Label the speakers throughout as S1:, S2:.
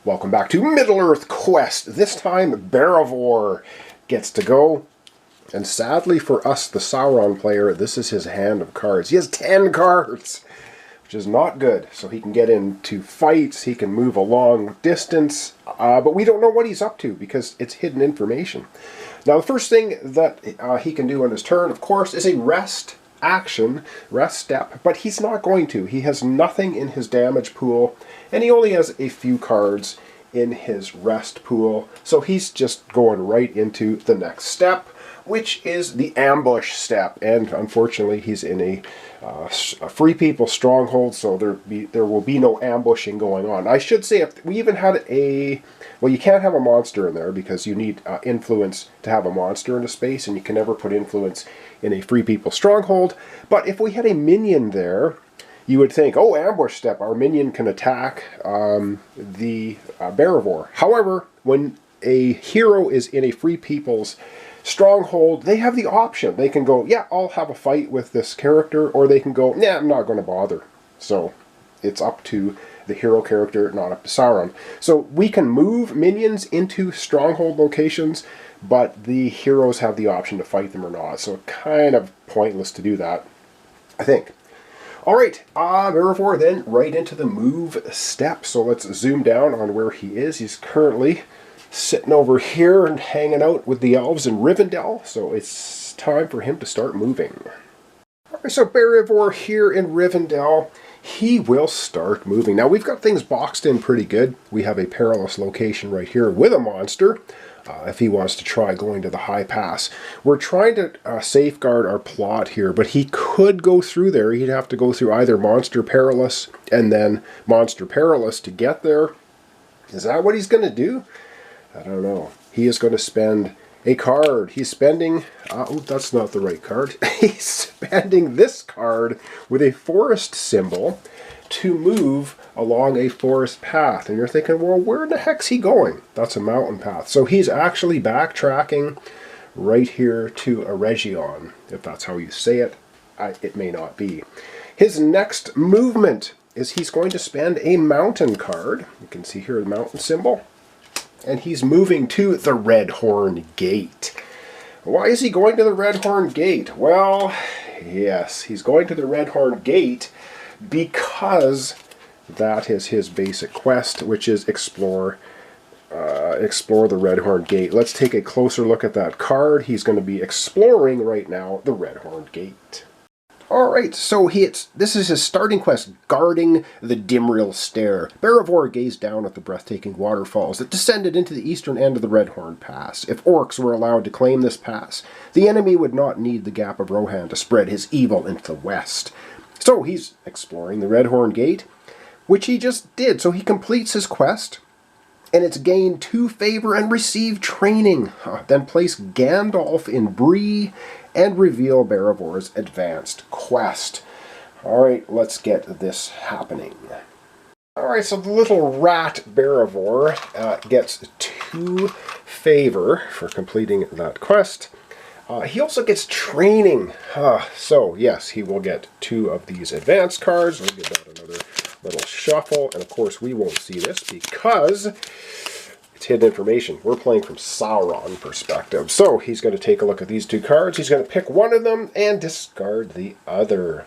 S1: Welcome back to Middle-earth Quest. This time, Barivor gets to go. And sadly for us, the Sauron player, this is his hand of cards. He has 10 cards, which is not good. So he can get into fights, he can move a long distance, but we don't know what he's up to because it's hidden information. Now, the first thing that he can do on his turn, of course, is a rest action, rest step, but he's not going to. He has nothing in his damage pool, and he only has a few cards in his rest pool, so he's just going right into the next step, which is the ambush step. And unfortunately, he's in a free people stronghold, so there will be no ambushing going on. I should say, if we even had a... Well, you can't have a monster in there because you need influence to have a monster in a space, and you can never put influence in a free people stronghold. But if we had a minion there, you would think, oh, ambush step, our minion can attack the Barivor. However, when a hero is in a free people's stronghold, they have the option. They can go, yeah, I'll have a fight with this character, or they can go, nah, I'm not going to bother. So it's up to the hero character, not up to Sauron. So we can move minions into stronghold locations, but the heroes have the option to fight them or not. So kind of pointless to do that, I think. Alright, Barivor then right into the move step. So let's zoom down on where he is. He's currently sitting over here and hanging out with the elves in Rivendell. So it's time for him to start moving. Alright, so Barivor here in Rivendell, he will start moving. Now, we've got things boxed in pretty good. We have a perilous location right here with a monster, if he wants to try going to the high pass. We're trying to safeguard our plot here, but he could go through there. He'd have to go through either Monster Perilous and then Monster Perilous to get there. Is that what he's going to do? I don't know. He is going to spend a card. He's spending... oh, that's not the right card. He's spending this card with a forest symbol to move along a forest path. And you're thinking, well, where the heck's he going? That's a mountain path. So he's actually backtracking right here to Eregion, if that's how you say it. It may not be. His next movement is he's going to spend a mountain card. You can see here the mountain symbol. And he's moving to the Redhorn Gate. Why is he going to the Redhorn Gate? Well, yes, he's going to the Redhorn Gate because that is his basic quest, which is explore the Redhorn Gate. Let's take a closer look at that card. He's going to be exploring right now the Redhorn Gate. Alright, so this is his starting quest, guarding the Dimril Stair. Barivor gazed down at the breathtaking waterfalls that descended into the eastern end of the Redhorn Pass. If orcs were allowed to claim this pass, the enemy would not need the Gap of Rohan to spread his evil into the west. So he's exploring the Redhorn Gate, which he just did. So he completes his quest, and it's gained 2 favor and receive training. Then place Gandalf in Bree and reveal Barivor's advanced quest. Alright, let's get this happening. Alright, so the little rat Barivor gets 2 favor for completing that quest. He also gets training. So, yes, he will get 2 of these advanced cards. We'll give that another little shuffle. And, of course, we won't see this because it's hidden information. We're playing from Sauron perspective. So he's going to take a look at these 2 cards. He's going to pick one of them and discard the other.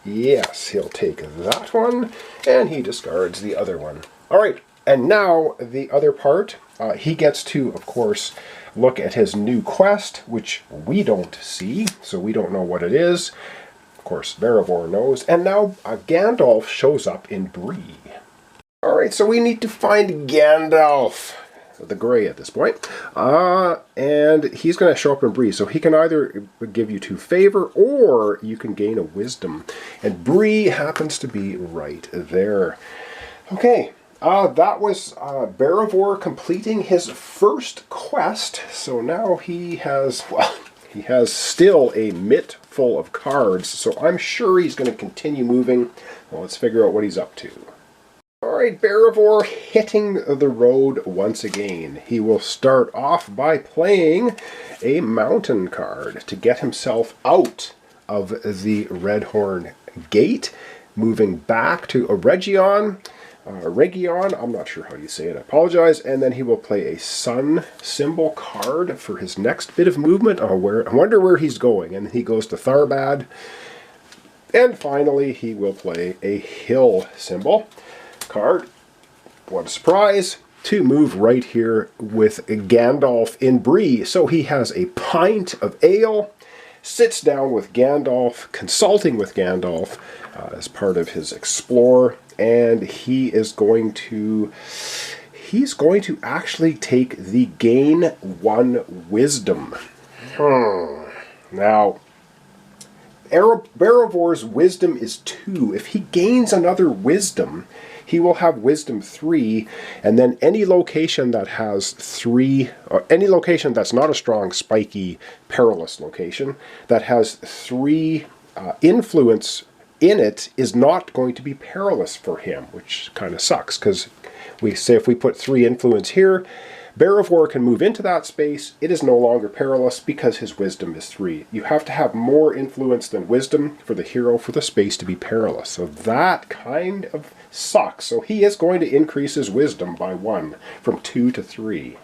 S1: Yes, he'll take that one, and he discards the other one. All right, and now the other part. He gets to, of course, look at his new quest, which we don't see, so we don't know what it is. Of course, Barivor knows. And now Gandalf shows up in Bree. Alright, so we need to find Gandalf, the Grey at this point, and he's going to show up in Bree, so he can either give you 2 favor, or you can gain a wisdom, and Bree happens to be right there. Okay, that was Barivor completing his first quest, so now he has, well, he has still a mitt full of cards, so I'm sure he's going to continue moving. Well, let's figure out what he's up to. Alright, Barivor hitting the road once again. He will start off by playing a mountain card to get himself out of the Redhorn Gate moving back to a Region, I'm not sure how you say it, I apologize, and then he will play a sun symbol card for his next bit of movement. I wonder where he's going, and he goes to Tharbad, and finally he will play a hill symbol card. What a surprise, to move right here with Gandalf in Bree. So he has a pint of ale, sits down with Gandalf, consulting with Gandalf as part of his explore, and he's going to actually take the gain 1 wisdom. Now, Berevor's wisdom is 2. If he gains another wisdom, he will have wisdom 3, and then any location that has 3, or any location that's not a strong, spiky, perilous location, that has 3 influence in it, is not going to be perilous for him, which kind of sucks, because we say if we put 3 influence here, Berevor can move into that space. It is no longer perilous because his wisdom is 3. You have to have more influence than wisdom for the hero for the space to be perilous. So that kind of sucks. So he is going to increase his wisdom by 1, from 2 to 3.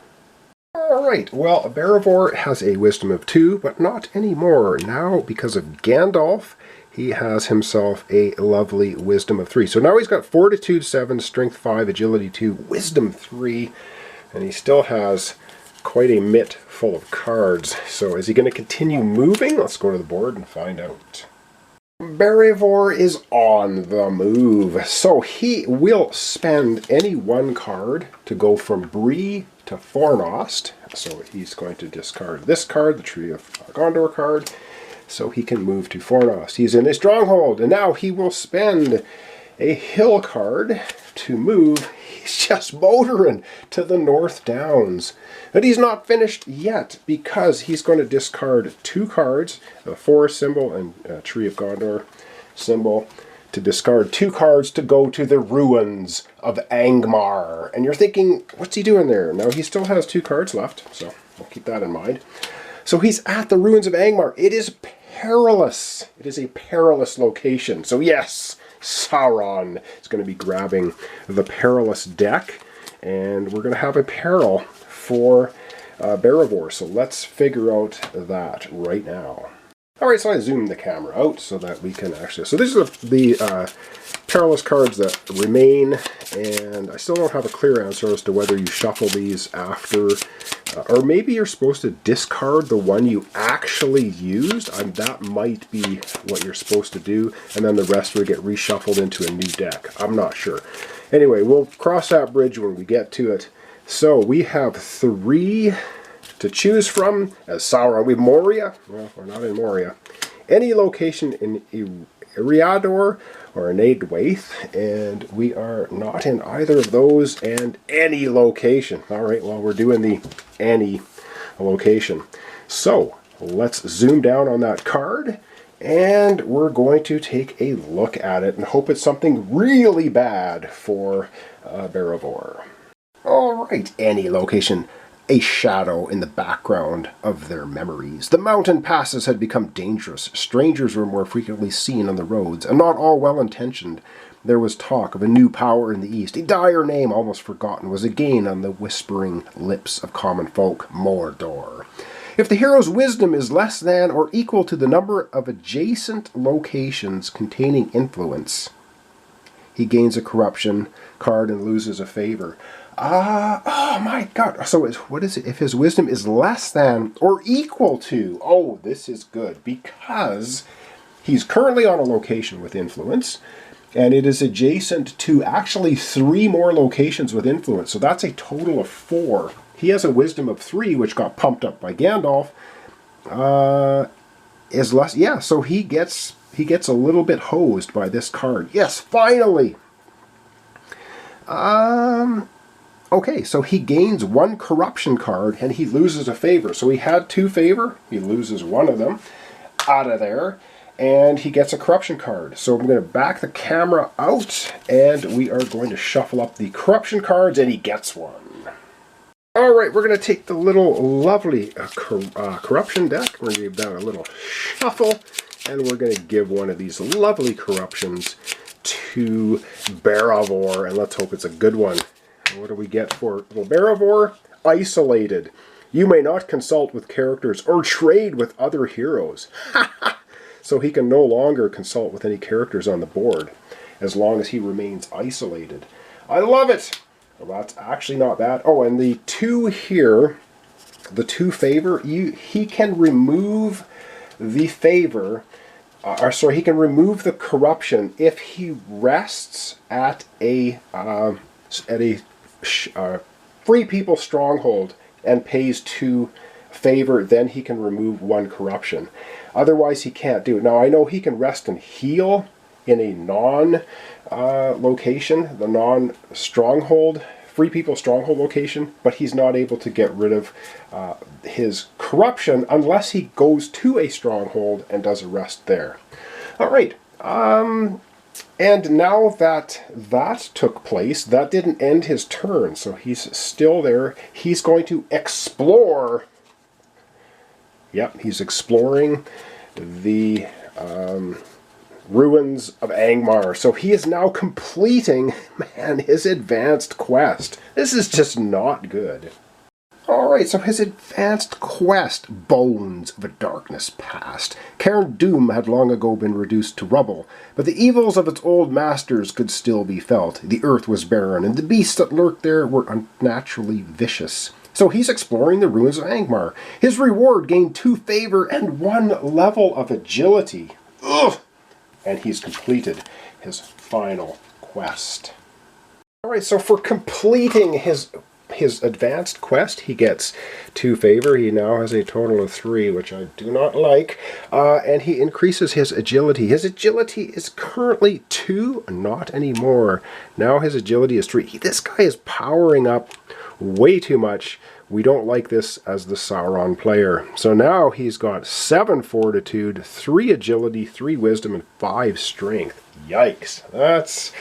S1: Alright, well, Berevor has a wisdom of 2, but not anymore. Now, because of Gandalf, he has himself a lovely wisdom of 3. So now he's got Fortitude 7, Strength 5, Agility 2, Wisdom 3, and he still has quite a mitt full of cards. So is he going to continue moving? Let's go to the board and find out. Berevor is on the move. So he will spend any 1 card to go from Bree to Fornost. So he's going to discard this card, the Tree of Gondor card, so he can move to Fornost. He's in a stronghold, and now he will spend a hill card to move. He's just motoring to the North Downs. But he's not finished yet, because he's going to discard 2 cards, a forest symbol and a Tree of Gondor symbol, to discard 2 cards to go to the ruins of Angmar. And you're thinking, what's he doing there? No, he still has 2 cards left, so we'll keep that in mind. So he's at the ruins of Angmar. It is perilous. It is a perilous location. So yes, Sauron is going to be grabbing the perilous deck, and we're going to have a peril for Berevor. So let's figure out that right now. Alright, so I zoomed the camera out so that we can actually... So these are the perilous cards that remain, and I still don't have a clear answer as to whether you shuffle these after, or maybe you're supposed to discard the one you actually used. That might be what you're supposed to do, and then the rest would get reshuffled into a new deck. I'm not sure. Anyway, we'll cross that bridge when we get to it. So we have 3 to choose from as Sauron. We have Moria. Well, we're not in Moria. Any location in Eriador or in Adwaith, and we are not in either of those, and any location. Alright, well, we're doing the any location. So, let's zoom down on that card, and we're going to take a look at it and hope it's something really bad for Berevor. Alright, any location. A shadow in the background of their memories. The mountain passes had become dangerous. Strangers were more frequently seen on the roads, and not all well-intentioned. There was talk of a new power in the east. A dire name, almost forgotten, was again on the whispering lips of common folk, Mordor. If the hero's wisdom is less than or equal to the number of adjacent locations containing influence, he gains a corruption card and loses a favor. Oh my god. So what is it? If his wisdom is less than or equal to... Oh, this is good, because he's currently on a location with influence, and it is adjacent to actually 3 more locations with influence. So that's a total of 4. He has a wisdom of 3, which got pumped up by Gandalf. Is less... Yeah, so he gets a little bit hosed by this card. Yes, finally! Okay, so he gains 1 corruption card, and he loses a favor. So he had 2 favor, he loses 1 of them out of there, and he gets a corruption card. So I'm going to back the camera out, and we are going to shuffle up the corruption cards, and he gets 1. Alright, we're going to take the little lovely corruption deck, we're going to give that a little shuffle, and we're going to give one of these lovely corruptions to Beravor, and let's hope it's a good one. What do we get for little Beravor? Isolated. You may not consult with characters or trade with other heroes. So he can no longer consult with any characters on the board as long as he remains isolated. I love it! Well, that's actually not bad. Oh, and the 2 here, the 2 favor, he can remove the favor, he can remove the corruption if he rests at a free people stronghold and pays 2 favor, then he can remove 1 corruption. Otherwise, he can't do it. Now, I know he can rest and heal in a non-location, the non-stronghold, free people stronghold location, but he's not able to get rid of his corruption unless he goes to a stronghold and does a rest there. All right. And now that that took place, that didn't end his turn, so he's still there. He's going to explore. Yep, he's exploring the ruins of Angmar. So he is now completing, man, his advanced quest. This is just not good. Alright, so his advanced quest, Bones of a Darkness Past. Cairn Doom had long ago been reduced to rubble, but the evils of its old masters could still be felt. The earth was barren, and the beasts that lurked there were unnaturally vicious. So he's exploring the ruins of Angmar. His reward gained 2 favor and 1 level of agility. Ugh! And he's completed his final quest. Alright, so for completing his advanced quest, he gets 2 favor. He now has a total of 3, which I do not like. And he increases his agility. His agility is currently 2, not anymore. Now his agility is 3. This guy is powering up way too much. We don't like this as the Sauron player. So now he's got 7 fortitude, 3 agility, 3 wisdom, and 5 strength. Yikes. That's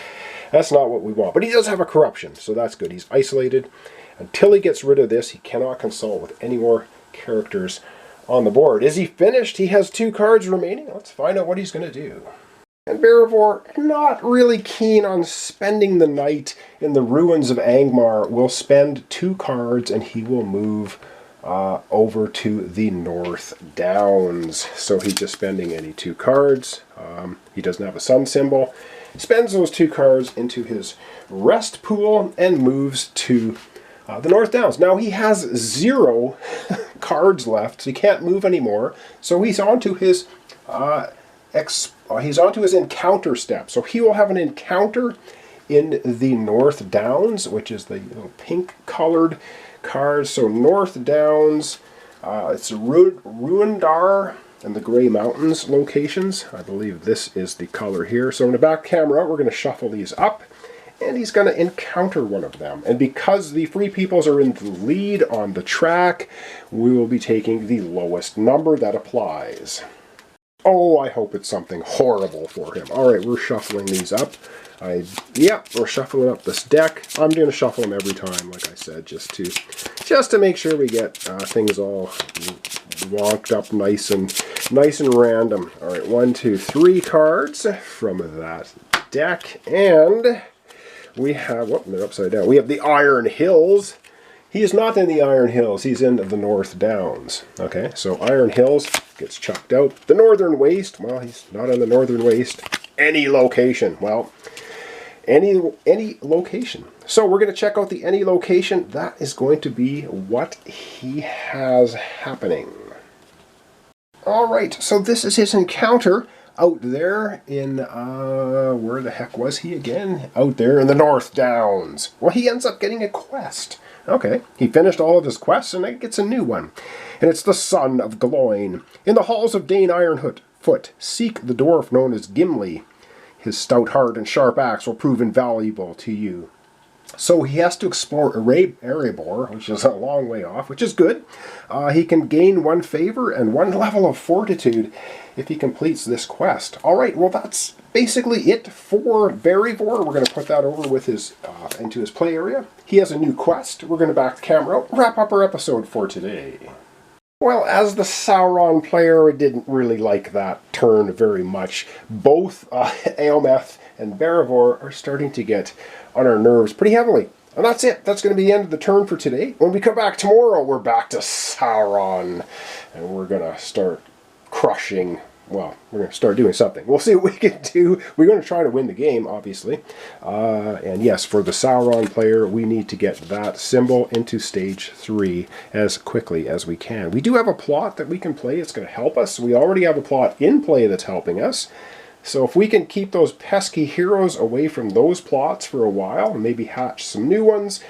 S1: not what we want. But he does have a corruption, so that's good. He's isolated. Until he gets rid of this, he cannot consult with any more characters on the board. Is he finished? He has 2 cards remaining. Let's find out what he's going to do. And Beravor, not really keen on spending the night in the ruins of Angmar, will spend 2 cards and he will move over to the North Downs. So he's just spending any 2 cards. He doesn't have a sun symbol. Spends those 2 cards into his rest pool and moves to the North Downs. Now he has 0 cards left, so he can't move anymore. So he's on to his encounter step. So he will have an encounter in the North Downs, which is the little pink colored card. So North Downs, it's Ruindar and the Grey Mountains locations. I believe this is the color here. So in the back camera, we're going to shuffle these up, and he's going to encounter one of them. And because the Free Peoples are in the lead on the track, we will be taking the lowest number that applies. Oh, I hope it's something horrible for him. All right, we're shuffling these up. We're shuffling up this deck. I'm going to shuffle them every time, like I said, just to make sure we get things all wonked up nice and random. All right, 1, 2, 3 cards from that deck, and we have, they're upside down. We have the Iron Hills. He is not in the Iron Hills. He's in the North Downs. Okay, so Iron Hills gets chucked out. The Northern Waste, well, he's not on the Northern Waste. Any location, well, any location. So we're going to check out the any location. That is going to be what he has happening. All right, so this is his encounter out there in, where the heck was he again? Out there in the North Downs. Well, he ends up getting a quest. Okay, he finished all of his quests and he gets a new one. And it's the Son of Gloin. In the halls of Dane Ironfoot, seek the dwarf known as Gimli. His stout heart and sharp axe will prove invaluable to you. So he has to explore Erebor, which is a long way off, which is good. He can gain 1 favor and 1 level of fortitude if he completes this quest. All right, well, that's basically it for Beravor. We're going to put that over with his into his play area. He has a new quest. We're going to back the camera out, wrap up our episode for today. Well, as the Sauron player, I didn't really like that turn very much. Both Aelmeth and Beravor are starting to get on our nerves pretty heavily. And that's it. That's going to be the end of the turn for today. When we come back tomorrow, we're back to Sauron. And we're going to start crushing. Well, we're going to start doing something. We'll see what we can do. We're going to try to win the game, obviously. And yes, for the Sauron player, we need to get that symbol into stage 3 as quickly as we can. We do have a plot that we can play. It's going to help us. We already have a plot in play that's helping us. So if we can keep those pesky heroes away from those plots for a while, and maybe hatch some new ones,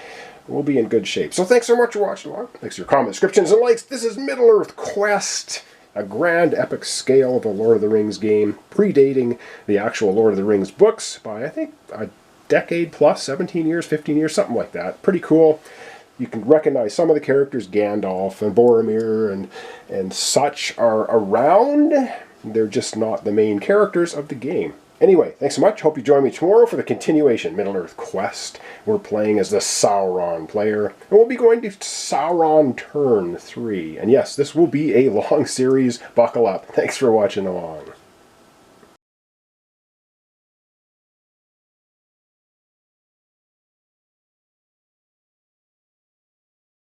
S1: we'll be in good shape. So thanks so much for watching along. Thanks for your comments, descriptions, and likes. This is Middle-earth Quest, a grand epic scale of a Lord of the Rings game, predating the actual Lord of the Rings books by, I think, a decade plus, 17 years, 15 years, something like that. Pretty cool. You can recognize some of the characters, Gandalf and Boromir and such are around. They're just not the main characters of the game. Anyway, thanks so much. Hope you join me tomorrow for the continuation, Middle-earth Quest. We're playing as the Sauron player, and we'll be going to Sauron Turn 3. And yes, this will be a long series. Buckle up. Thanks for watching along.